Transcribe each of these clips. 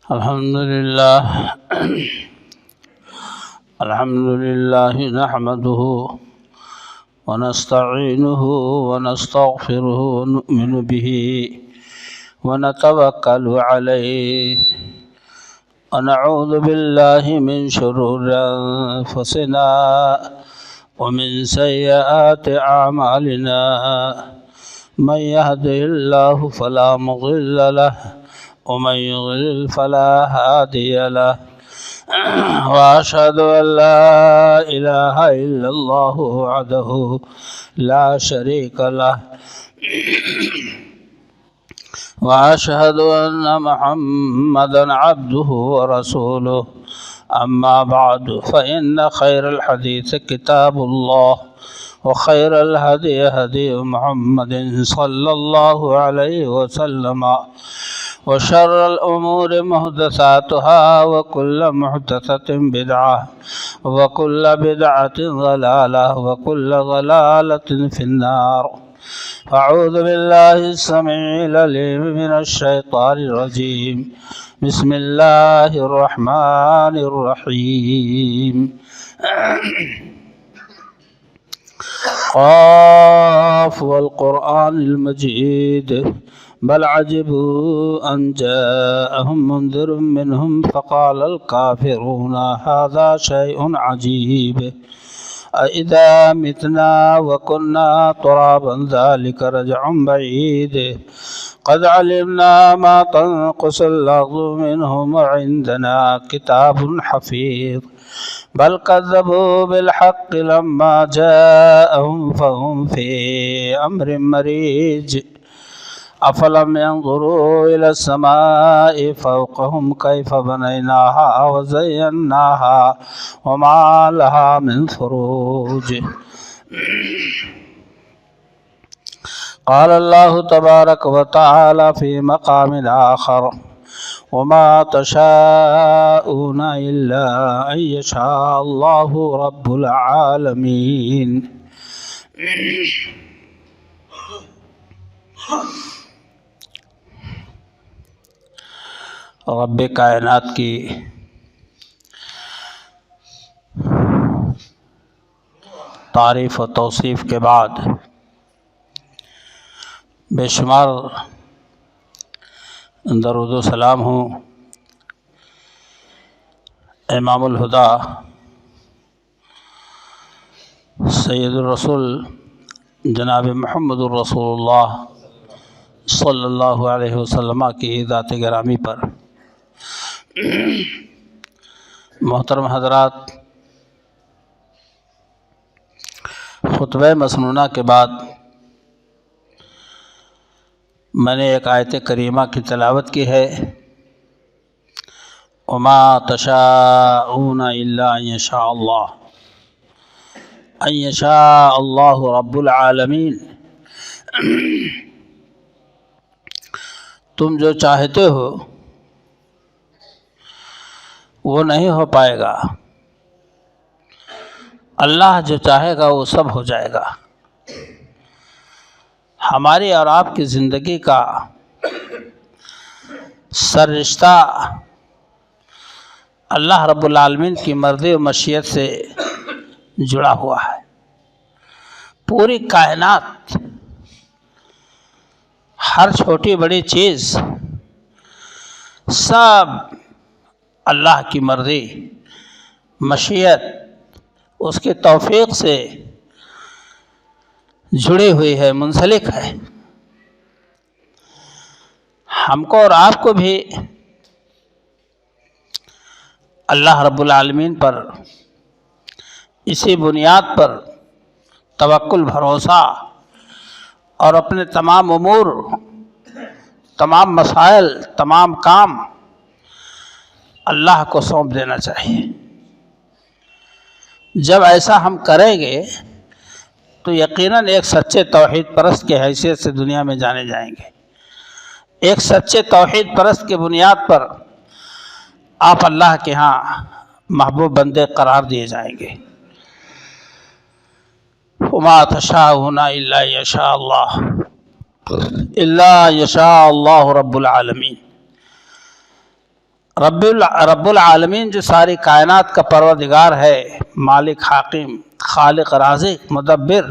الحمد لله نحمده ونستعينه ونستغفره ونؤمن به ونتوكل عليه ونعوذ بالله من شرور أنفسنا ومن سيئات أعمالنا من يهده الله فلا مضل له ومن يضلل فلا هادي له وأشهد أن لا إله إلا الله وحده لا شريك له وأشهد أن محمدا عبده ورسوله أما بعد فإن خير الحديث كتاب الله وخير الهدي هدي محمد صلى الله عليه وسلم وشر الأمور محدثاتها وكل محدثة بدعة وكل بدعة ضلالة وكل ضلالة في النار. أعوذ بالله السميع العليم من الشيطان الرجيم. بسم الله الرحمن الرحيم. قاف والقرآن المجيد بل عجبوا أن جاءهم منذر منهم فقال الكافرون هذا شيء عجيب أإذا متنا وكنا ترابا ذلك رجع بعيد قد علمنا ما تنقص الأرض منهم وعندنا كتاب حفيظ بل كذبوا بالحق لما جاءهم فهم في أمر مريج أفلم ينظروا إلى السماء فوقهم كيف بنيناها وزيناها وما لها من فروج. قال الله تبارك وتعالى في مقام آخر وما تشاءون إلا أن يشاء الله رب العالمين. رب کائنات کی تعریف و توصیف کے بعد بے شمار درود و سلام ہوں امام الہدیٰ سید الرسول جناب محمد الرسول اللہ صلی اللہ علیہ وسلم کی ذات گرامی پر. محترم حضرات، خطبہ مسنونہ کے بعد میں نے ایک آیت کریمہ کی تلاوت کی ہے. وما تشاءون الا ان یشاء اللہ رب العالمین. تم جو چاہتے ہو وہ نہیں ہو پائے گا، اللہ جو چاہے گا وہ سب ہو جائے گا. ہماری اور آپ کی زندگی کا سر رشتہ اللہ رب العالمین کی مرضی و مشیت سے جڑا ہوا ہے. پوری کائنات، ہر چھوٹی بڑی چیز سب اللہ کی مرضی مشیت اس کی توفیق سے جڑی ہوئی ہے، منسلک ہے. ہم کو اور آپ کو بھی اللہ رب العالمین پر اسی بنیاد پر توکل، بھروسہ اور اپنے تمام امور، تمام مسائل، تمام کام اللہ کو سونپ دینا چاہیے. جب ایسا ہم کریں گے تو یقیناً ایک سچے توحید پرست کی حیثیت سے دنیا میں جانے جائیں گے. ایک سچے توحید پرست کی بنیاد پر آپ اللہ کے ہاں محبوب بندے قرار دیے جائیں گے. وما تشاءون الا یشاء اللہ رب العالمین. رب العالمین جو ساری کائنات کا پروردگار ہے، مالک، حاکم، خالق، رازق، مدبر،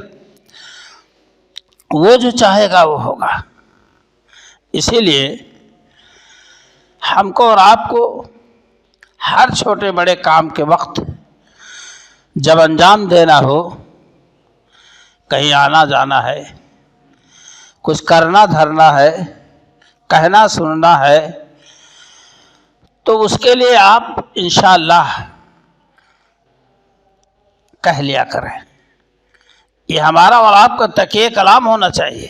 وہ جو چاہے گا وہ ہوگا۔ اسی لیے ہم کو اور آپ کو ہر چھوٹے بڑے کام کے وقت جب انجام دینا ہو، کہیں آنا جانا ہے، کچھ کرنا دھرنا ہے، کہنا سننا ہے، تو اس کے لیے آپ انشاءاللہ کہہ لیا کریں۔ یہ ہمارا اور آپ کا تکیہ کلام ہونا چاہیے۔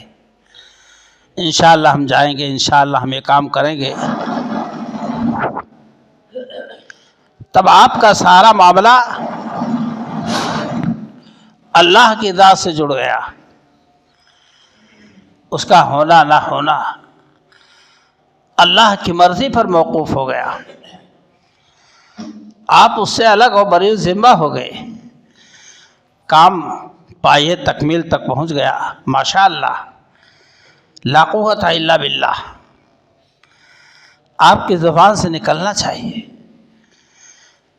انشاءاللہ ہم جائیں گے، انشاءاللہ ہم یہ کام کریں گے، تب آپ کا سارا معاملہ اللہ کی ذات سے جڑ گیا، اس کا ہونا نہ ہونا اللہ کی مرضی پر موقوف ہو گیا۔ آپ اس سے الگ اور بری ذمہ ہو گئے، کام پائے تکمیل تک پہنچ گیا۔ ماشاءاللہ، لا قوت الا باللہ آپ کی زبان سے نکلنا چاہیے۔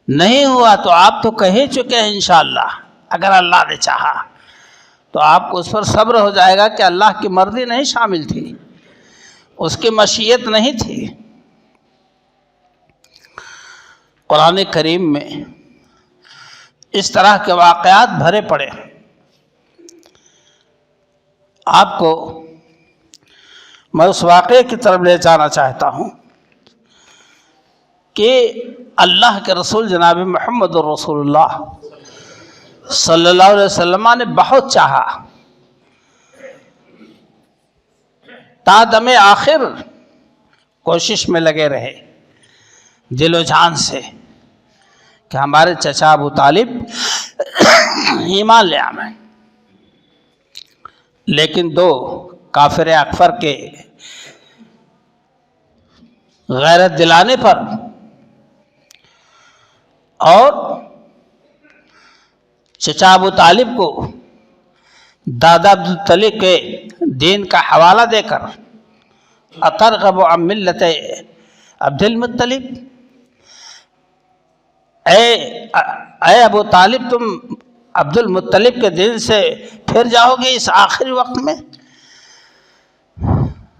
نہیں ہوا تو آپ تو کہہ ہی چکے ہیں انشاءاللہ، اگر اللہ نے چاہا تو آپ کو اس پر صبر ہو جائے گا کہ اللہ کی مرضی نہیں شامل تھی، اس کی مشیت نہیں تھی۔ قرآن کریم میں اس طرح کے واقعات بھرے پڑے۔ آپ کو میں اس واقعے کی طرف لے جانا چاہتا ہوں کہ اللہ کے رسول جناب محمد الرسول اللہ صلی اللہ علیہ وسلم نے بہت چاہا، تا دم آخر کوشش میں لگے رہے دل و جان سے کہ ہمارے چچا ابو طالب ایمان لے آئیں، لیکن دو کافر اکفر کے غیرت دلانے پر اور چچا ابو طالب کو دادا عبدالطلب کے دین کا حوالہ دے کر اترغب عن ملت عبد المطلب، اے ابو طالب تم عبد المطلب کے دین سے پھر جاؤ گے اس آخری وقت میں؟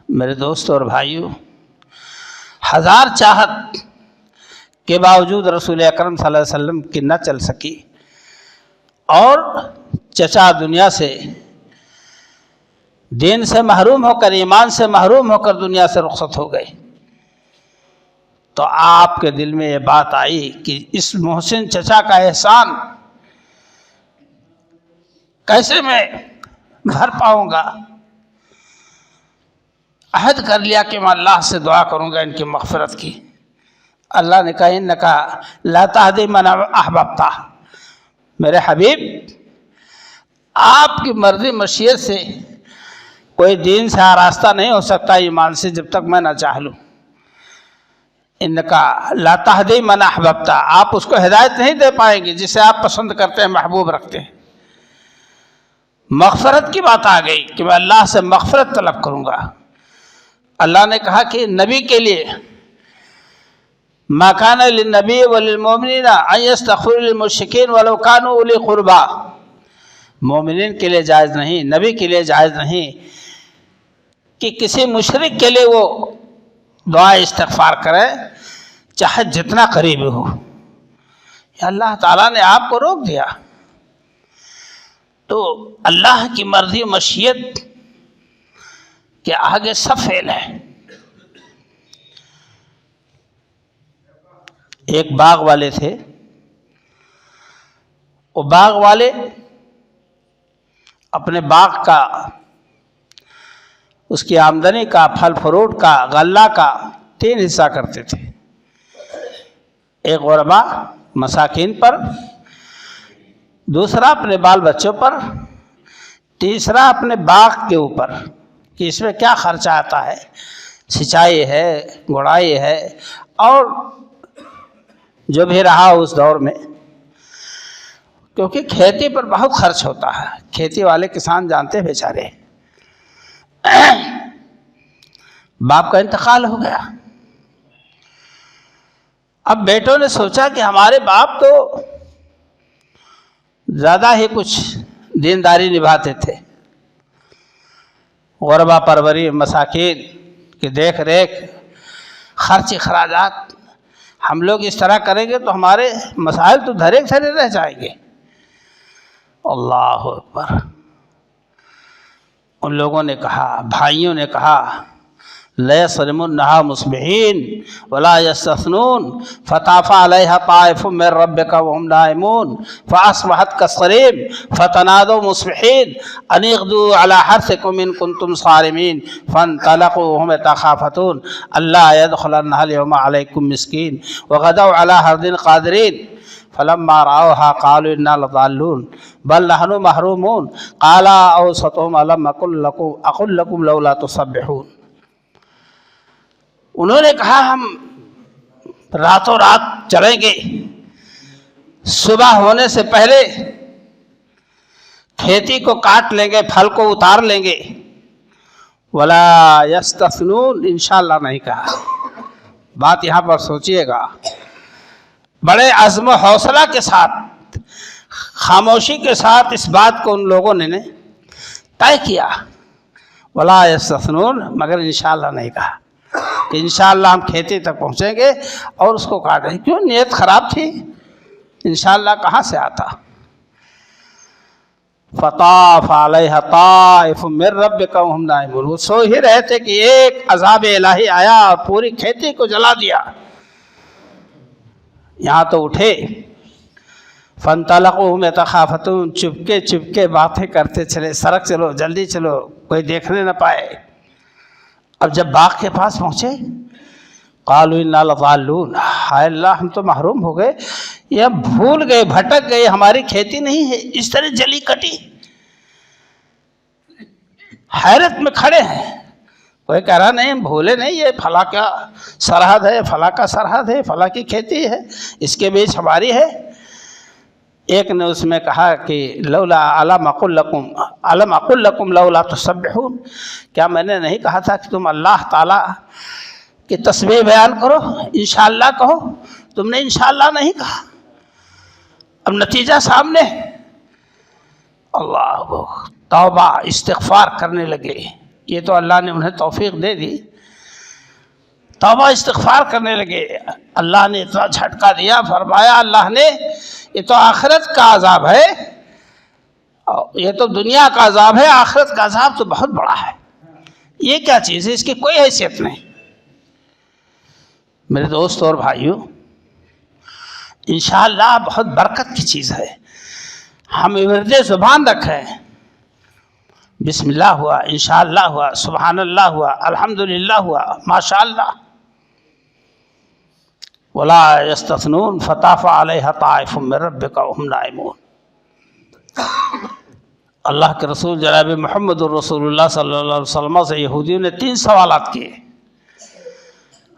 میرے دوستو اور بھائیو، ہزار چاہت کے باوجود رسول اکرم صلی اللہ علیہ وسلم کی نہ چل سکی اور چچا دنیا سے دین سے محروم ہو کر، ایمان سے محروم ہو کر دنیا سے رخصت ہو گئے۔ تو آپ کے دل میں یہ بات آئی کہ اس محسن چچا کا احسان کیسے میں بھر پاؤں گا؟ عہد کر لیا کہ میں اللہ سے دعا کروں گا ان کی مغفرت کی۔ اللہ نے کہا انکا لا تہدی من احببت، میرے حبیب آپ کی مرضی مشیت سے کوئی دین سے آراستہ نہیں ہو سکتا ایمان سے جب تک میں نہ چاہ لوں۔ انکا لا تہدی من احببت، آپ اس کو ہدایت نہیں دے پائیں گے جسے آپ پسند کرتے ہیں، محبوب رکھتے ہیں۔ مغفرت کی بات آ گئی کہ میں اللہ سے مغفرت طلب کروں گا۔ اللہ نے کہا کہ نبی کے لیے ما کان للنبی وللمؤمنین ان یستغفروا للمشرکین ولو کانوا اولی قربا، مومنین کے لیے جائز نہیں، نبی کے لیے جائز نہیں کہ کسی مشرک کے لیے وہ دعا استغفار کرے چاہے جتنا قریب ہو۔ اللہ تعالیٰ نے آپ کو روک دیا۔ تو اللہ کی مرضی و مشیت کے آگے سب فعل ہے۔ ایک باغ والے تھے، وہ باغ والے اپنے باغ کا، اس کی آمدنی کا، پھل فروٹ کا، غلہ کا 3 حصہ کرتے تھے۔ ایک غربا مساکین پر، دوسرا اپنے بال بچوں پر، تیسرا اپنے باغ کے اوپر کہ اس میں کیا خرچہ آتا ہے، سچائی ہے، گڑائی ہے، اور جو بھی رہا اس دور میں، کیونکہ کھیتی پر بہت خرچ ہوتا ہے، کھیتی والے کسان جانتے بیچارے۔ باپ کا انتقال ہو گیا، اب بیٹوں نے سوچا کہ ہمارے باپ تو زیادہ ہی کچھ دینداری نبھاتے تھے، غربا پروری، مساکین کی دیکھ ریکھ، خرچ اخراجات، ہم لوگ اس طرح کریں گے تو ہمارے مسائل تو دھرے دھرے رہ جائیں گے۔ اللہ اکبر۔ ان لوگوں نے کہا، بھائیوں نے کہا، لَيَصْرِمُنَّهَا مُصْبِحِينَ وَلَا يَسْتَثْنُونَ فَطَافَ عَلَيْهَا طَائِفٌ مِّن رَّبِّكَ وَهُمْ نَائِمُونَ فَأَصْبَحَتْ كَالصَّرِيمِ فَتَنَادَوْا مُصْبِحِينَ أَنِ اغْدُوا عَلَىٰ حَرْثِكُمْ إِن كُنتُمْ صَارِمِينَ فَانطَلَقُوا وَهُمْ يَتَخَافَتُونَ أَلَّا يَدْخُلَنَّهَا الْيَوْمَ عَلَيْكُم مِّسْكِينٌ وَغَدَوْا عَلَىٰ حَرْدٍ قَادِرِينَ فلما رأوها قالوا إنا لضالون بل نحن محرومون قال أوسطهم ألم أقل لكم لولا تسبحون۔ انہوں نے کہا ہم راتوں رات چلیں گے، صبح ہونے سے پہلے کھیتی کو کاٹ لیں گے، پھل کو اتار لیں گے۔ ولا یستثنون، انشاءاللہ نہیں کہا۔ بات یہاں پر سوچئے گا، بڑے عزم و حوصلہ کے ساتھ، خاموشی کے ساتھ اس بات کو ان لوگوں نے طے کیا، ولا یستثنون، مگر انشاءاللہ نہیں کہا کہ انشاءاللہ ہم کھیتی تک پہنچیں گے اور اس کو کاٹیں گے۔ کیوں؟ نیت خراب تھی، انشاءاللہ کہاں سے آتا۔ فطاف علیہا طائف من ربک وہم نائمون، وہ سو ہی رہے تھے کہ ایک عذاب الہی آیا اور پوری کھیتی کو جلا دیا۔ یہاں تو اٹھے، فانطلقوا وہم یتخافتون، چپکے چپکے باتیں کرتے چلے، سڑک چلو، جلدی چلو، کوئی دیکھنے نہ پائے۔ اب جب باغ کے پاس پہنچے، قالوا انا لضالون، ہائے اللہ ہم تو محروم ہو گئے، یہ ہم بھول گئے، بھٹک گئے، ہماری کھیتی نہیں ہے اس طرح جلی کٹی۔ حیرت میں کھڑے ہیں، کوئی کہہ رہا نہیں ہم بھولے نہیں، یہ فلاں کا سرحد ہے، فلاں کا سرحد ہے، فلاں کی کھیتی ہے، اس کے بیچ ہماری ہے۔ ایک نے اس میں کہا کہ لولا الم اقل لکم لولا تسبحون، کیا میں نے نہیں کہا تھا کہ تم اللہ تعالیٰ کی تسبیح بیان کرو، انشاءاللہ کہو؟ تم نے انشاءاللہ نہیں کہا، اب نتیجہ سامنے۔ اللہ توبہ استغفار کرنے لگے، یہ تو اللہ نے انہیں توفیق دے دی، توبہ استغفار کرنے لگے۔ اللہ نے اتنا جھٹکا دیا، فرمایا اللہ نے یہ تو آخرت کا عذاب ہے، یہ تو دنیا کا عذاب ہے، آخرت کا عذاب تو بہت بڑا ہے۔ یہ کیا چیز ہے، اس کی کوئی حیثیت نہیں۔ میرے دوست اور بھائیوں، انشاءاللہ بہت برکت کی چیز ہے۔ ہم ورد زبان رکھیں، بسم اللہ ہوا، انشاءاللہ ہوا، سبحان اللہ ہوا، الحمدللہ ہوا، ماشاءاللہ۔ ولا یستثنون فطاف علیہا طائف من ربک وہم نائمون۔ اللہ کے رسول جناب محمد الرسول اللہ صلی اللہ علیہ وسلم سے یہودیوں نے 3 سوالات کیے۔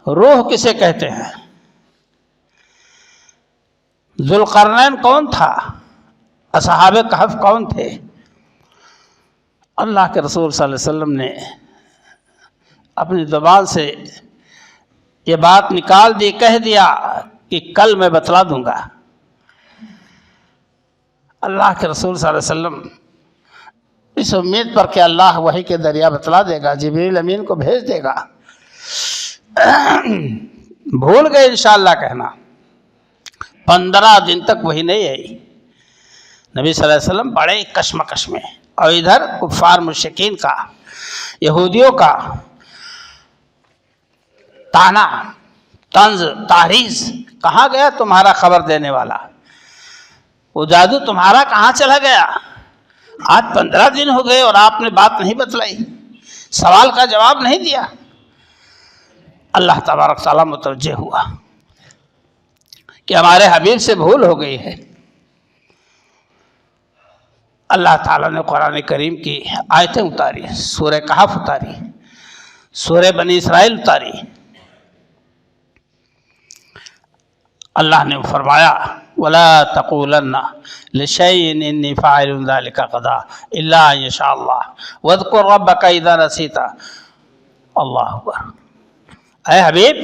روح کسے کہتے ہیں؟ ذوالقرنین کون تھا؟ اصحاب کہف کون تھے؟ اللہ کے رسول صلی اللہ علیہ وسلم نے اپنی زبان سے یہ بات نکال دی، کہہ دیا کہ کل میں بتلا دوں گا۔ اللہ کے رسول صلی اللہ علیہ وسلم اس امید پر کہ اللہ وحی کے ذریعہ بتلا دے گا، جبریل امین کو بھیج دے گا، بھول گئے انشاءاللہ کہنا۔ 15 دن تک وہی نہیں آئی۔ نبی صلی اللہ علیہ وسلم بڑے کشمکش میں، اور ادھر کفار مشرکین کا، یہودیوں کا تانا، طنز، تحریض، کہاں گیا تمہارا خبر دینے والا؟ وہ جادو تمہارا کہاں چلا گیا؟ آج 15 دن ہو گئے اور آپ نے بات نہیں بتلائی، سوال کا جواب نہیں دیا۔ اللہ تبارک تعالیٰ متوجہ ہوا کہ ہمارے حبیب سے بھول ہو گئی ہے۔ اللہ تعالیٰ نے قرآن کریم کی آیتیں اتاری، سورہ کہف اتاری، سورہ بنی اسرائیل اتاری۔ اللہ نے فرمایا وَلَا تَقُولَنَّ لِشَيْءٍ إِنِّي فَاعِلٌ ذَلِكَ غَدًا إِلَّا أَن يَشَاءَ اللَّهُ وَاذْكُر رَّبَّكَ إِذَا نَسِيتَ۔ اللہ اکبر۔ اے حبیب،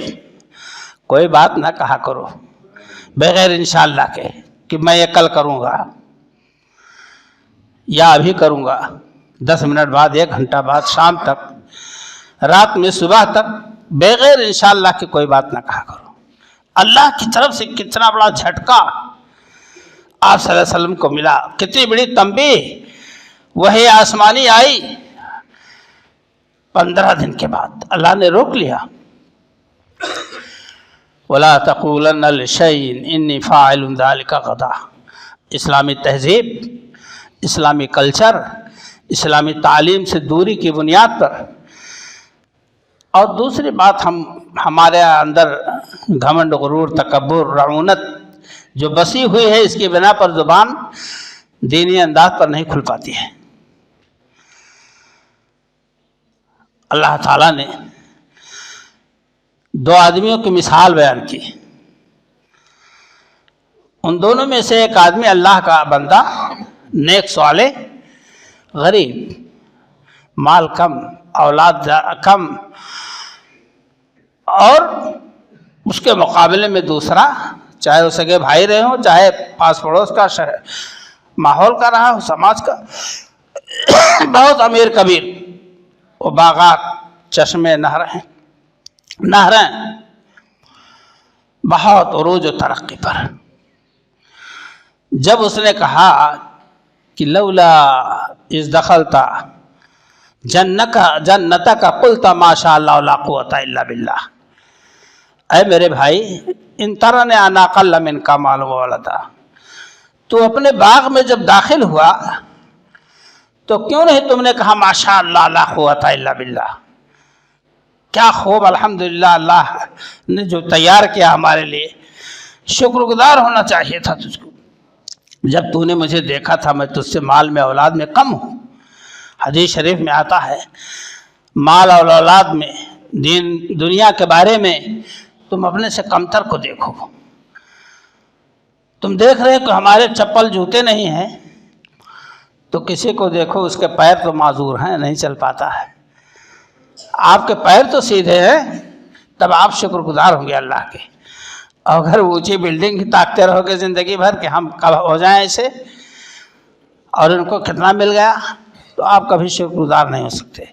کوئی بات نہ کہا کرو بغیر انشاءاللہ کے کہ میں یہ کل کروں گا یا ابھی کروں گا، 10 منٹ بعد، 1 گھنٹہ بعد، شام تک، رات میں، صبح تک، بغیر انشاءاللہ کی کوئی بات نہ کہا کرو۔ اللہ کی طرف سے کتنا بڑا جھٹکا آپ صلی اللہ علیہ وسلم کو ملا، کتنی بڑی تنبیہ وحی آسمانی آئی۔ 15 دن کے بعد اللہ نے روک لیا، وَلَا تَقُولَنَّ لِشَيْءٍ إِنِّي فَاعِلٌ ذَلِكَ غَدًا۔ اسلامی تہذیب، اسلامی کلچر، اسلامی تعلیم سے دوری کی بنیاد پر، اور دوسری بات ہمارے اندر گھمنڈ، غرور، تکبر، رعونت جو بسی ہوئی ہے، اس کی بنا پر زبان دینی انداز پر نہیں کھل پاتی ہے۔ اللہ تعالیٰ نے 2 آدمیوں کی مثال بیان کی، ان دونوں میں سے ایک آدمی اللہ کا بندہ، نیک صالح، غریب، مال کم، اولاد کم، اور اس کے مقابلے میں دوسرا، چاہے وہ سگے بھائی رہے ہوں، چاہے پاس پڑوس کا، ماحول کا رہا ہو، سماج کا، بہت امیر کبیر، وہ باغات، چشمے، نہریں بہت عروج و ترقی پر۔ جب اس نے کہا کہ لولا اذ دخلت جنتک قلت ما شاء اللہ لا قوت الا باللہ، اے میرے بھائی، ان ترنی انا اقل منک مالا وولدا، تو اپنے باغ میں جب داخل ہوا تو کیوں نہیں تم نے کہا ما شاء اللہ لا قوت الا باللہ؟ کیا خوب، الحمدللہ، اللہ نے جو تیار کیا ہمارے لیے، شکر گزار ہونا چاہیے تھا تجھ کو۔ جب تو نے مجھے دیکھا تھا میں تجھ سے مال میں، اولاد میں کم ہوں، حدیث شریف میں آتا ہے مال اور اولاد میں، دنیا کے بارے میں تم اپنے سے کمتر کو دیکھو۔ تم دیکھ رہے کہ ہمارے چپل جوتے نہیں ہیں، تو کسی کو دیکھو اس کے پیر تو معذور ہیں، نہیں چل پاتا ہے، آپ کے پیر تو سیدھے ہیں، تب آپ شکر گزار ہوں گے اللہ کے۔ اگر اونچی بلڈنگ ہی تاکتے رہو گے زندگی بھر کہ ہم کب ہو جائیں ایسے، اور ان کو کتنا مل گیا، تو آپ کبھی شکر گزار نہیں ہو سکتے۔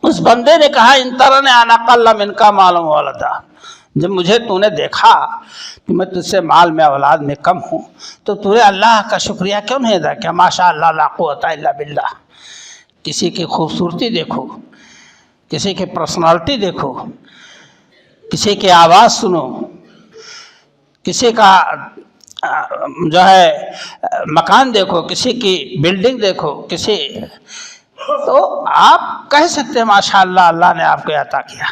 اس بندے نے کہا ان ترنی انا اقل منک مالا وولدا، جب مجھے تو نے دیکھا کہ میں تجھ سے مال میں، اولاد میں کم ہوں، تو تو نے اللہ کا شکریہ کیوں نہیں ادا کیا؟ ما شاء اللہ لا قوت الا باللہ۔ کسی کی خوبصورتی دیکھو، کسی کی پرسنالٹی دیکھو، کسی کی آواز سنو، کسی کا جو ہے مکان دیکھو، کسی کی بلڈنگ دیکھو، تو آپ کہہ سکتے ہیں ماشاءاللہ اللہ نے آپ کو عطا کیا،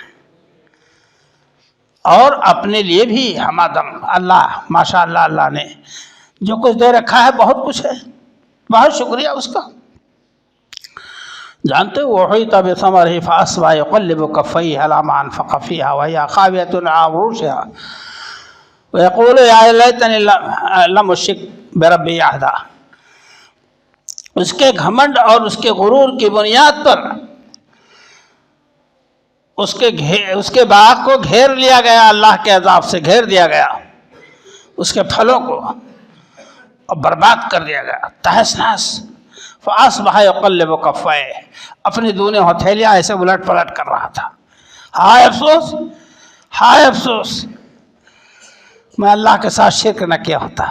اور اپنے لیے بھی ہمادم اللہ ماشاءاللہ اللہ نے جو کچھ دے رکھا ہے، بہت کچھ ہے، بہت شکریہ اس کا۔ جانتے ہو وَحِيطَ بِثَمَرِهِ فَأَصْبَحَ يُقَلِّبُ كَفَّيْهِ عَلَىٰ مَا أَنفَقَ فِيهَا وَهِيَ خَاوِيَةٌ عَلَىٰ عُرُوشِهَا وَيَقُولُ يَا لَيْتَنِي لَمْ أُشْرِكْ بِرَبِّي أَحَدًا۔ اس کے گھمنڈ اور اس کے غرور کی بنیاد پر اس کے باغ کو گھیر لیا گیا، اللہ کے عذاب سے گھیر دیا گیا، اس کے پھلوں کو، اور برباد کر دیا گیا، تہس نہس۔ فَأَصْبَحَ يُقَلِّبُ كَفَّيْهِ، اپنی دونوں ہتھیلیاں ایسے الٹ پلٹ کر رہا تھا، ہائے افسوس، ہائے افسوس، میں اللہ کے ساتھ شرک نہ کیا ہوتا،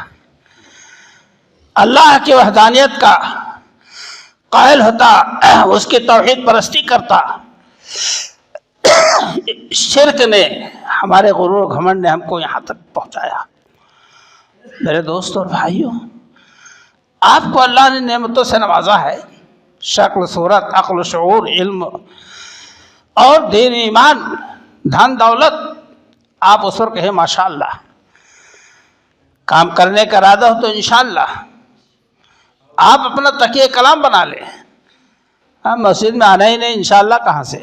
اللہ کی وحدانیت کا قائل ہوتا، اس کی توحید پرستی کرتا۔ شرک نے، ہمارے غرور و گھمنڈ نے ہم کو یہاں تک پہنچایا۔ میرے دوستوں اور بھائیوں، آپ کو اللہ نے نعمتوں سے نوازا ہے، شکل، صورت، عقل، شعور، علم اور دین، ایمان، دھن، دولت، آپ اس پر کہیں ماشاءاللہ۔ کام کرنے کا ارادہ ہو تو انشاءاللہ آپ اپنا تکیہ کلام بنا لیں۔ مسجد میں آنا ہی نہیں، انشاءاللہ کہاں سے؟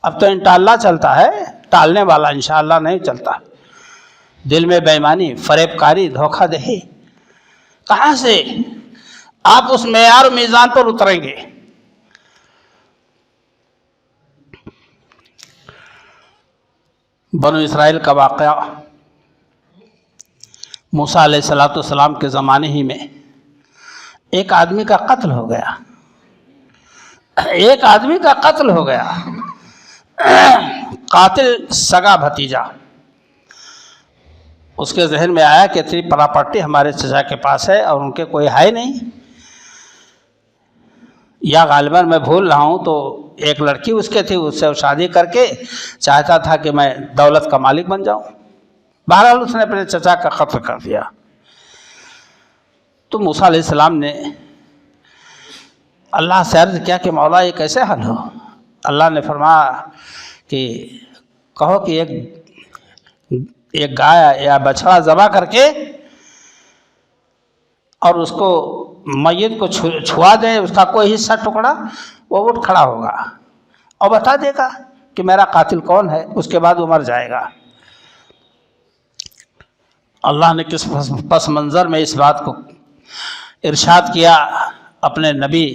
اب تو انشاءاللہ چلتا ہے، ٹالنے والا انشاءاللہ نہیں چلتا۔ دل میں بے ایمانی، فریب کاری، دھوکہ دہی، کہاں سے آپ اس معیار و میزان پر اتریں گے؟ بنو اسرائیل کا واقعہ موسیٰ علیہ السلام کے زمانے ہی میں ایک آدمی کا قتل ہو گیا، ایک آدمی کا قتل ہو گیا، قاتل سگا بھتیجا۔ اس کے ذہن میں آیا کہ اتنی پراپرٹی ہمارے چچا کے پاس ہے اور ان کے کوئی ہے نہیں، یا غالباً میں بھول رہا ہوں تو ایک لڑکی اس کے تھی، اس سے شادی کر کے چاہتا تھا کہ میں دولت کا مالک بن جاؤں۔ بہرحال اس نے اپنے چچا کا قتل کر دیا۔ تو موسیٰ علیہ السلام نے اللہ سے عرض کیا کہ مولا یہ کیسے حل ہو؟ اللہ نے فرمایا کہ کہو کہ ایک گائے یا بچڑا ذبح کر کے اور اس کو میت کو چھوا دے، اس کا کوئی حصہ ٹکڑا، وہ اٹھ کھڑا ہوگا اور بتا دے گا کہ میرا قاتل کون ہے، اس کے بعد وہ مر جائے گا۔ اللہ نے کس پس منظر میں اس بات کو ارشاد کیا اپنے نبی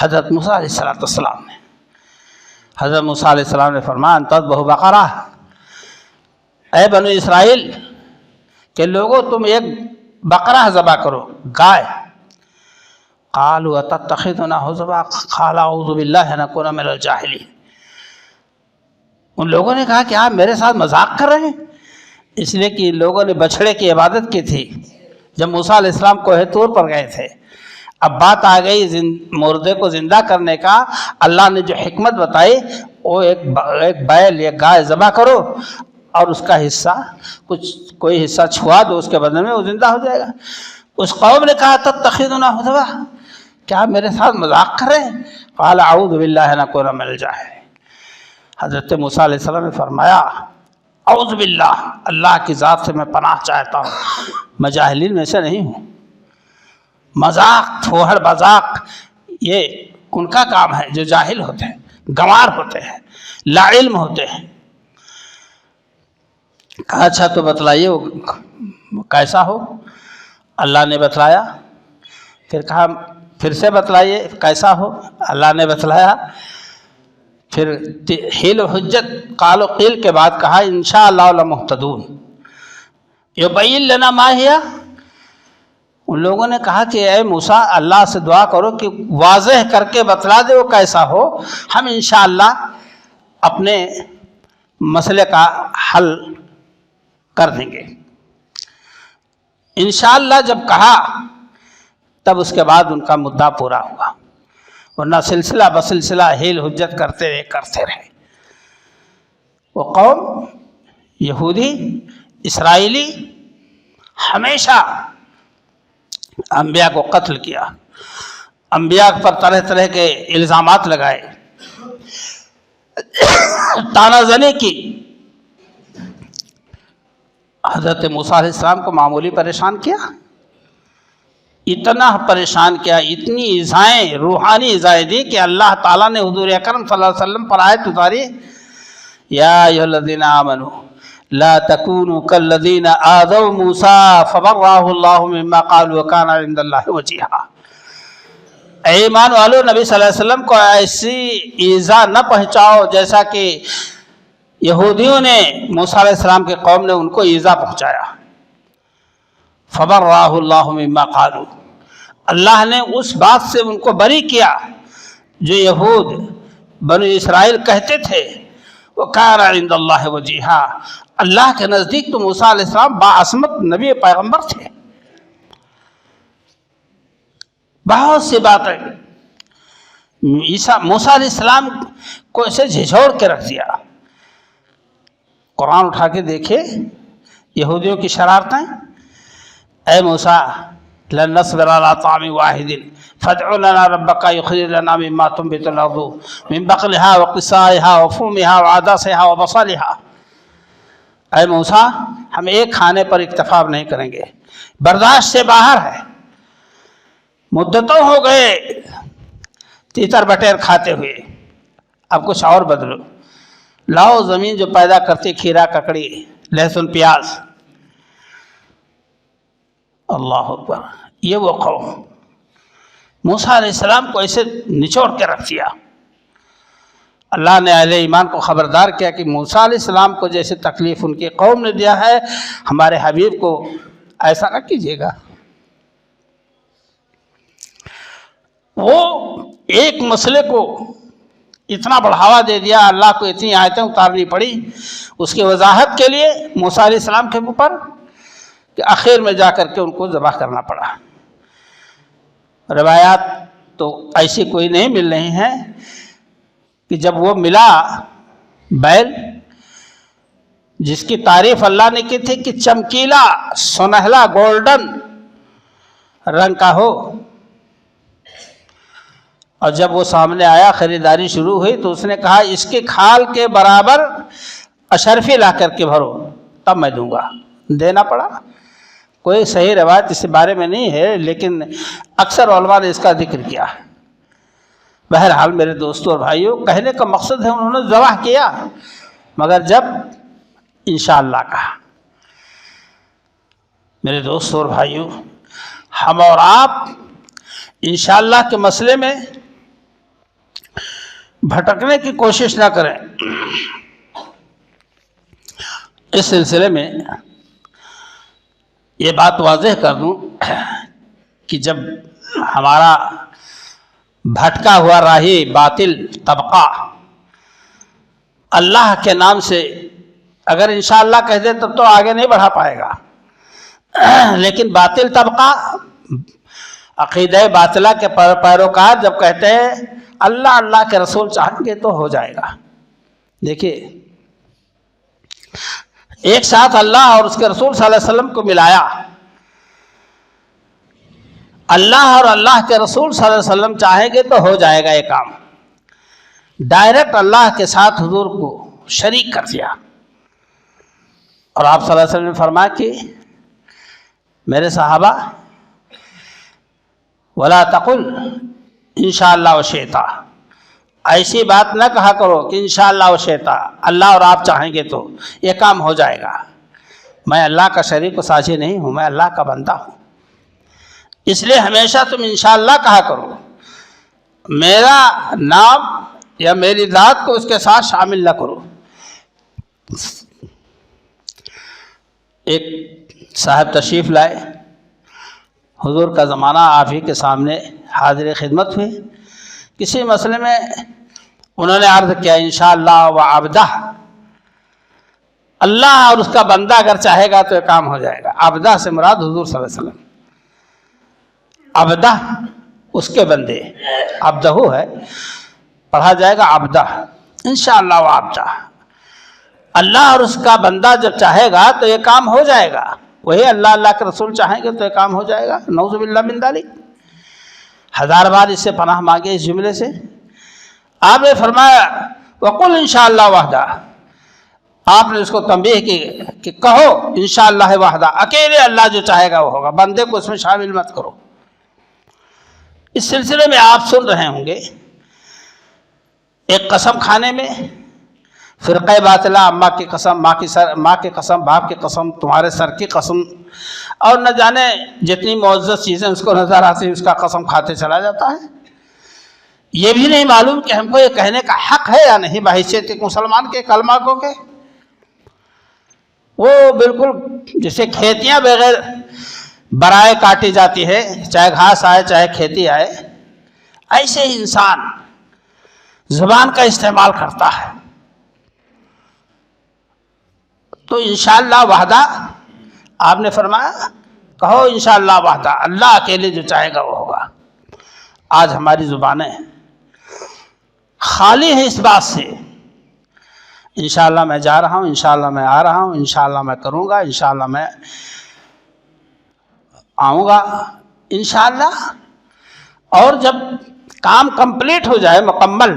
حضرت موسیٰ علیہ السلام نے۔ حضرت موسیٰ علیہ السلام نے فرمایا تذبح بقرہ، اے بنو اسرائیل کہ لوگوں تم ایک بقرہ ذبح کرو، گائے۔ قالوا اتتخذنا ہزوا قال اعوذ باللہ ان اکون من الجاہلین۔ ان لوگوں نے کہا کہ آپ میرے ساتھ مذاق کر رہے ہیں، اس لیے کہ لوگوں نے بچھڑے کی عبادت کی تھی جب موسیٰ علیہ السلام کوہ طور پر گئے تھے۔ اب بات آ گئی مردے کو زندہ کرنے کا، اللہ نے جو حکمت بتائی وہ ایک بیل یا گائے ذبح کرو اور اس کا حصہ کوئی حصہ چھوا دو، اس کے بدلے میں وہ زندہ ہو جائے گا۔ اس قوم نے کہا تتخذنا ہزوا، کیا آپ میرے ساتھ مذاق کر رہے ہیں؟ قال اعوذ باللہ ان اکون من الجاہلین۔ حضرت موسیٰ علیہ السلام نے فرمایا اعوذ باللہ، اللہ کی ذات سے میں پناہ چاہتا ہوں، میں جاہلین میں سے نہیں ہوں۔ مذاق، تھوہڑ مذاق یہ ان کا کام ہے جو جاہل ہوتے ہیں، گنوار ہوتے ہیں، لا علم ہوتے ہیں۔ کہا اچھا تو بتلائیے وہ کیسا ہو؟ اللہ نے بتلایا۔ پھر کہا پھر سے بتلائیے کیسا ہو؟ اللہ نے بتلایا۔ پھر حیل و حجت قال و قیل کے بعد کہا انشاءاللہ لمہتدون یبین لنا ما ہی۔ ان لوگوں نے کہا کہ اے موسیٰ اللہ سے دعا کرو کہ واضح کر کے بتلا دے وہ کیسا ہو، ہم انشاءاللہ اپنے مسئلے کا حل کر دیں گے۔ انشاءاللہ جب کہا تب اس کے بعد ان کا مدعا پورا ہوا، ورنہ سلسلہ بسلسلہ حیل حجت کرتے رہے۔ وہ قوم یہودی اسرائیلی ہمیشہ انبیاء کو قتل کیا، انبیاء پر طرح طرح کے الزامات لگائے، طعنہ زنی کی۔ حضرت موسیٰ علیہ السلام کو معمولی پریشان کیا، اتنا پریشان کیا، اتنی ایذائیں، روحانی ایذائیں دی کہ اللہ تعالیٰ نے حضور اکرم صلی اللہ علیہ وسلم پر آیت اتاری یا ایھا الذین آمنوا لا تکونوا کالذین آذوا موسیٰ فبرأہ اللہ مما قالوا وکان عند اللہ وجیہا۔ اے ایمان والو، نبی صلی اللہ علیہ وسلم کو ایسی ایذا نہ پہنچاؤ جیسا کہ یہودیوں نے موسیٰ علیہ السلام کے قوم نے ان کو ایذا پہنچایا۔ فبرأہ اللہ مما قالوا، اللہ نے اس بات سے ان کو بری کیا جو یہود بنو اسرائیل کہتے تھے وَكَانَ عِندَ اللَّهِ وَجِيهًا، اللہ کے نزدیک تو موسیٰ علیہ السلام باعصمت نبی پیغمبر تھے۔ بہت سی باتیں موسیٰ علیہ السلام کو اسے جھنجھوڑ کے رکھ دیا۔ قرآن اٹھا کے دیکھے یہودیوں کی شرارتیں، اے موسیٰ لن نصبر على طعام واحد فادع لنا ربك يخرج لنا مما تنبت الارض من بقلها وقثائها وفومها وعدسها وبصلها۔ اے موسیٰ ہم ایک کھانے پر اکتفا نہیں کریں گے، برداشت سے باہر ہے، مدتوں ہو گئے تیتر بٹیر کھاتے ہوئے، اب کچھ اور بدلو، لاؤ زمین جو پیدا کرتی کھیرا ککڑی لہسن پیاز۔ اللہ اکبر، یہ وہ قوم موسیٰ علیہ السلام کو ایسے نچوڑ کے رکھ دیا۔ اللہ نے اہل ایمان کو خبردار کیا کہ موسیٰ علیہ السلام کو جیسے تکلیف ان کی قوم نے دیا ہے، ہمارے حبیب کو ایسا نہ کیجیے گا۔ وہ ایک مسئلے کو اتنا بڑھاوا دے دیا، اللہ کو اتنی آیتیں اتارنی پڑی اس کی وضاحت کے لیے موسیٰ علیہ السلام کے اوپر، کہ آخر میں جا کر کے ان کو ذبح کرنا پڑا۔ روایات تو ایسی کوئی نہیں مل رہی ہیں کہ جب وہ ملا بیل، جس کی تعریف اللہ نے کی تھی کہ چمکیلا سنہلا گولڈن رنگ کا ہو، اور جب وہ سامنے آیا خریداری شروع ہوئی تو اس نے کہا اس کے کھال کے برابر اشرفی لا کر کے بھرو تب میں دوں گا۔ دینا پڑا۔ کوئی صحیح روایت اس بارے میں نہیں ہے، لیکن اکثر علماء نے اس کا ذکر کیا ہے۔ بہرحال میرے دوستوں اور بھائیوں، کہنے کا مقصد ہے انہوں نے ذبح کیا، مگر جب انشاءاللہ کہا۔ میرے دوستوں اور بھائیوں، ہم اور آپ انشاءاللہ کے مسئلے میں بھٹکنے کی کوشش نہ کریں۔ اس سلسلے میں یہ بات واضح کر دوں کہ جب ہمارا بھٹکا ہوا راہی باطل طبقہ اللہ کے نام سے اگر انشاءاللہ کہہ دے تب تو آگے نہیں بڑھا پائے گا، لیکن باطل طبقہ عقیدہ باطلہ کے پیروکار جب کہتے ہیں اللہ اللہ کے رسول چاہیں گے تو ہو جائے گا۔ دیکھیے، ایک ساتھ اللہ اور اس کے رسول صلی اللہ علیہ وسلم کو ملایا، اللہ اور اللہ کے رسول صلی اللہ علیہ وسلم چاہیں گے تو ہو جائے گا یہ کام۔ ڈائریکٹ اللہ کے ساتھ حضور کو شریک کر دیا، اور آپ صلی اللہ علیہ وسلم نے فرمایا کہ میرے صحابہ وَلَا تَقُلْ انشاءاللہ وشئتا، ایسی بات نہ کہا کرو کہ انشاءاللہ وشئتا، اللہ اور آپ چاہیں گے تو یہ کام ہو جائے گا۔ میں اللہ کا شریک و ساجی نہیں ہوں، میں اللہ کا بندہ ہوں، اس لیے ہمیشہ تم انشاءاللہ کہا کرو، میرا نام یا میری ذات کو اس کے ساتھ شامل نہ کرو۔ ایک صاحب تشریف لائے، حضور کا زمانہ آپ ہی کے سامنے حاضر خدمت ہوئی، کسی مسئلے میں انہوں نے عرض کیا انشاءاللہ وعبدہ، اللہ اور اس کا بندہ اگر چاہے گا تو یہ کام ہو جائے گا۔ عبدہ سے مراد حضور صلی اللہ علیہ وسلم، عبدہ اس کے بندے، عبدہ ہے، پڑھا جائے گا عبدہ، انشاءاللہ وعبدہ، اللہ اور اس کا بندہ جب چاہے گا تو یہ کام ہو جائے گا۔ وہی اللہ اللہ کے رسول چاہیں گے تو یہ کام ہو جائے گا۔ نعوذ باللہ من ذالک، ہزار بار اس سے پناہ مانگے اس جملے سے۔ آپ نے فرمایا وَقُلْ انشاءاللہ وحدہ، آپ نے اس کو تنبیہ کی کہ کہو انشاءاللہ وحدہ، اکیلے اللہ جو چاہے گا وہ ہوگا، بندے کو اس میں شامل مت کرو۔ اس سلسلے میں آپ سن رہے ہوں گے ایک قسم کھانے میں فرقہ باطلہ، اماں کی قسم، ماں کی قسم، باپ کی قسم، تمہارے سر کی قسم، اور نہ جانے جتنی معزز چیزیں اس کو نظر آتی اس کا قسم کھاتے چلا جاتا ہے۔ یہ بھی نہیں معلوم کہ ہم کو یہ کہنے کا حق ہے یا نہیں بحیثیت ایک مسلمان کے، کلمہ کو کے۔ وہ بالکل جیسے کھیتیاں بغیر برائے کاٹی جاتی ہے، چاہے گھاس آئے چاہے کھیتی آئے، ایسے ہی انسان زبان کا استعمال کرتا ہے۔ تو انشاءاللہ وحدہ آپ نے فرمایا کہو انشاءاللہ وحدہ، اللہ اکیلے جو چاہے گا وہ ہوگا۔ آج ہماری زبانیں خالی ہیں اس بات سے، انشاءاللہ میں جا رہا ہوں، انشاءاللہ میں آ رہا ہوں، انشاءاللہ میں کروں گا، انشاءاللہ میں آؤں گا، انشاءاللہ۔ اور جب کام کمپلیٹ ہو جائے مکمل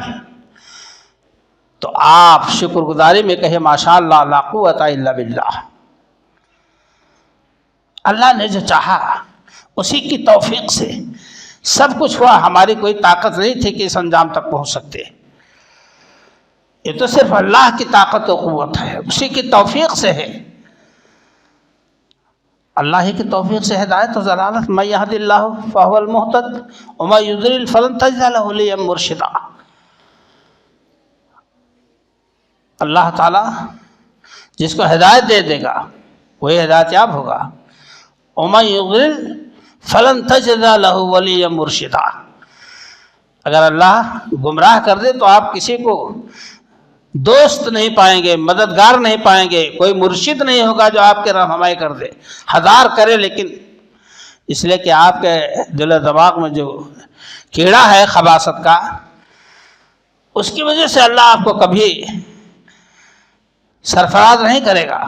تو آپ شکر گزاری میں کہے ماشاءاللہ لا قوت الا باللہ، اللہ نے جو چاہا اسی کی توفیق سے سب کچھ ہوا، ہماری کوئی طاقت نہیں تھی کہ اس انجام تک پہنچ سکتے۔ یہ تو صرف اللہ کی طاقت و قوت ہے، اسی کی توفیق سے ہے، اللہ ہی کی توفیق سے ہدایت و ضلالت۔ من یہد اللہ فہو المہتد ومن یضلل فلن تجد له ولیا مرشدا۔ اللہ تعالیٰ جس کو ہدایت دے دے گا وہی ہدایت یاب ہوگا۔ وَمَن يُضْلِلْ فَلَن تَجِدَ لَهُ وَلِيًّا مُرْشِدًا، اگر اللہ گمراہ کر دے تو آپ کسی کو دوست نہیں پائیں گے، مددگار نہیں پائیں گے، کوئی مرشد نہیں ہوگا جو آپ کے رہنمائی کر دے، ہدار کرے، لیکن اس لیے کہ آپ کے دل و دماغ میں جو کیڑا ہے خباثت کا، اس کی وجہ سے اللہ آپ کو کبھی سرفراز نہیں کرے گا۔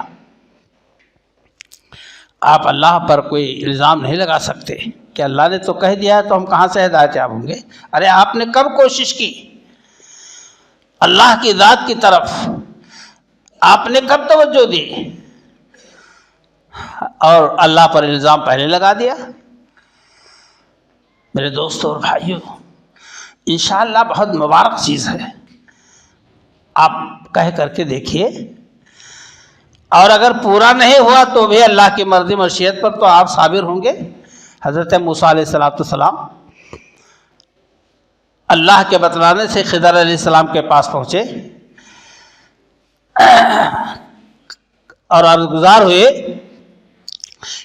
آپ اللہ پر کوئی الزام نہیں لگا سکتے کہ اللہ نے تو کہہ دیا ہے تو ہم کہاں سے ہدایت یاب ہوں گے۔ ارے آپ نے کب کوشش کی اللہ کی ذات کی طرف، آپ نے کب توجہ دی اور اللہ پر الزام پہلے لگا دیا؟ میرے دوستوں اور بھائیوں، انشاءاللہ بہت مبارک چیز ہے، آپ کہہ کر کے دیکھیے، اور اگر پورا نہیں ہوا تو بھی اللہ کی مرضی مشیت پر تو آپ صابر ہوں گے۔ حضرت موسیٰ علیہ السلام اللہ کے بتلانے سے خضر علیہ السلام کے پاس پہنچے اور عرضگزار ہوئے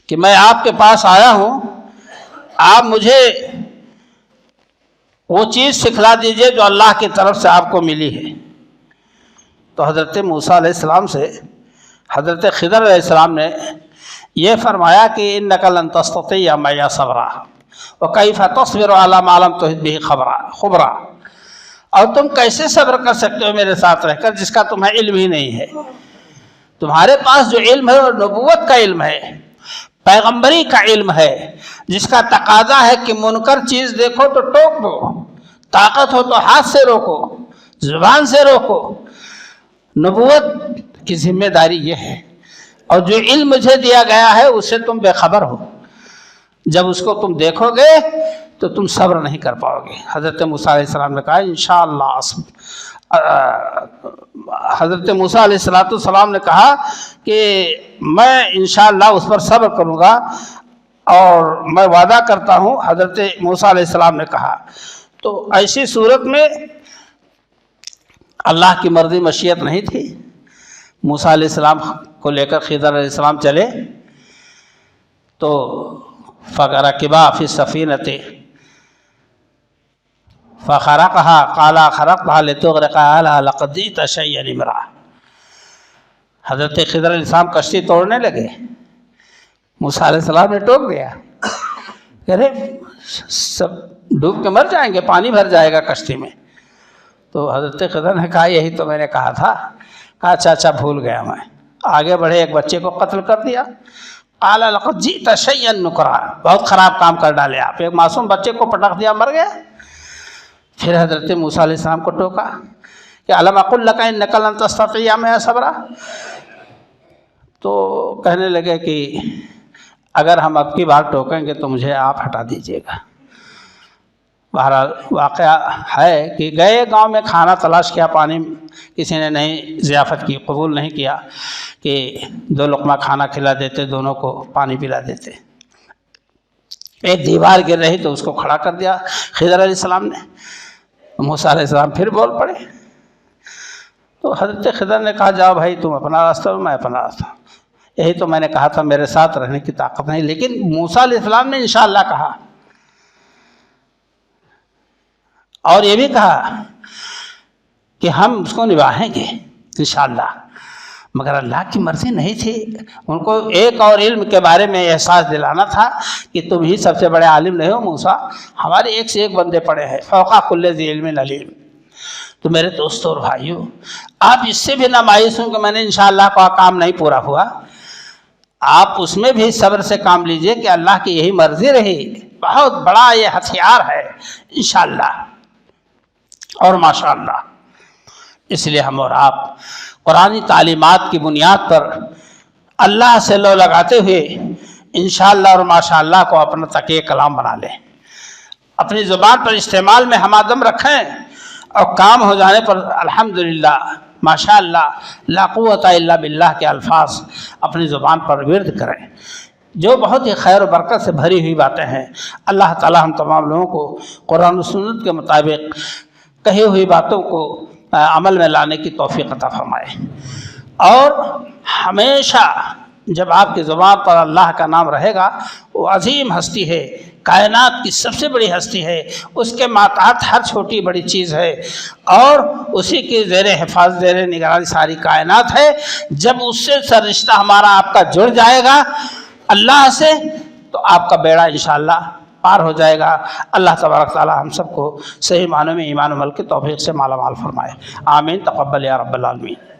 کہ میں آپ کے پاس آیا ہوں، آپ مجھے وہ چیز سکھلا دیجئے جو اللہ کی طرف سے آپ کو ملی ہے۔ تو حضرت موسیٰ علیہ السلام سے حضرت خضر علیہ السلام نے یہ فرمایا کہ اِنَّكَ لَن تَسْتَطِيعَ مَعِيَ صَبْرًا وَكَيْفَ تَصْبِرُ عَلَىٰ مَا لَمْ تُحِطْ بِهِ خُبْرًا، اور تم کیسے صبر کر سکتے ہو میرے ساتھ رہ کر جس کا تمہیں علم ہی نہیں ہے۔ تمہارے پاس جو علم ہے وہ نبوت کا علم ہے، پیغمبری کا علم ہے، جس کا تقاضا ہے کہ منکر چیز دیکھو تو ٹوک دو، طاقت ہو تو ہاتھ سے روکو، زبان سے روکو۔ نبوت کی ذمہ داری یہ ہے، اور جو علم مجھے دیا گیا ہے اس سے تم بے خبر ہو، جب اس کو تم دیکھو گے تو تم صبر نہیں کر پاؤ گے۔ حضرت موسیٰ علیہ السلام نے کہا انشاءاللہ، حضرت موسیٰ علیہ السلام نے کہا کہ میں انشاءاللہ اس پر صبر کروں گا اور میں وعدہ کرتا ہوں۔ حضرت موسیٰ علیہ السلام نے کہا تو ایسی صورت میں اللہ کی مرضی مشیت نہیں تھی۔ موسیٰ علیہ السلام کو لے کر خضر علیہ السلام چلے تو فَرَكِبَا فِي السَّفِينَةِ فَخَرَقَهَا قَالَ خَرَقْتَهَا لِتُغْرِقَ أَهْلَهَا لَقَدْ جِئْتَ شَيْئًا إِمْرًا۔ حضرت خضر علیہ السلام کشتی توڑنے لگے، موسیٰ علیہ السلام نے ٹوک دیا، کہہ رہے سب ڈوب کے مر جائیں گے، پانی بھر جائے گا کشتی میں۔ تو حضرت خضر نے کہا یہی تو میں نے کہا تھا۔ کہا اچھا بھول گیا میں۔ آگے بڑھے، ایک بچے کو قتل کر دیا۔ قال لقد جئت شيئا نكرا، بہت خراب کام کر ڈالے آپ، ایک معصوم بچے کو پٹخ دیا، مر گیا۔ پھر حضرت موسیٰ علیہ السلام کو ٹوکا کہ الم اقل لك انك لن تستطيع معي صبرا۔ تو کہنے لگے کہ اگر ہم اب کی بار ٹوکیں گے تو مجھے آپ ہٹا دیجیے گا۔ بہرحال واقعہ ہے کہ گئے گاؤں میں کھانا تلاش کیا، پانی کسی نے نہیں ضیافت کی، قبول نہیں کیا کہ 2 لقمہ کھانا کھلا دیتے، دونوں کو پانی پلا دیتے۔ ایک دیوار گر رہی تو اس کو کھڑا کر دیا خضر علیہ السلام نے۔ موسیٰ علیہ السلام پھر بول پڑے۔ تو حضرت خضر نے کہا جاؤ بھائی، تم اپنا راستہ میں اپنا راستہ، یہی تو میں نے کہا تھا میرے ساتھ رہنے کی طاقت نہیں۔ لیکن موسیٰ علیہ السلام نے انشاءاللہ کہا، اور یہ بھی کہا کہ ہم اس کو نبھائیں گے انشاءاللہ، مگر اللہ کی مرضی نہیں تھی۔ ان کو ایک اور علم کے بارے میں احساس دلانا تھا کہ تم ہی سب سے بڑے عالم نہیں ہو موسیٰ، ہمارے ایک سے ایک بندے پڑے ہیں، فوق کل ذی علم علیم۔ تو میرے دوستوں اور بھائیوں، آپ اس سے بھی نہ مایوس ہوں کہ میں نے انشاءاللہ کا کام نہیں پورا ہوا، آپ اس میں بھی صبر سے کام لیجئے کہ اللہ کی یہی مرضی رہی، بہت بڑا یہ ہتھیار ہے انشاءاللہ اور ماشاءاللہ۔ اس لیے ہم اور آپ قرآنی تعلیمات کی بنیاد پر اللہ سے لو لگاتے ہوئے انشاءاللہ اور ماشاءاللہ کو اپنا تقیہ کلام بنا لیں، اپنی زبان پر استعمال میں ہم آدم رکھیں، اور کام ہو جانے پر الحمدللہ ماشاءاللہ لا قوت الا باللہ کے الفاظ اپنی زبان پر ورد کریں، جو بہت ہی خیر و برکت سے بھری ہوئی باتیں ہیں۔ اللہ تعالی ہم تمام لوگوں کو قرآن و سنت کے مطابق کہی ہوئی باتوں کو عمل میں لانے کی توفیق عطا فرمائے۔ اور ہمیشہ جب آپ کی زبان پر اللہ کا نام رہے گا، وہ عظیم ہستی ہے، کائنات کی سب سے بڑی ہستی ہے، اس کے ماتحت ہر چھوٹی بڑی چیز ہے، اور اسی کی زیر حفاظت زیر نگرانی ساری کائنات ہے۔ جب اس سے رشتہ ہمارا آپ کا جڑ جائے گا اللہ سے، تو آپ کا بیڑا انشاءاللہ پار ہو جائے گا۔ اللہ تبارک تعالی ہم سب کو صحیح معنوں میں ایمان و عمل کی توفیق سے مالا مال فرمائے، آمین، تقبل یا رب العالمین۔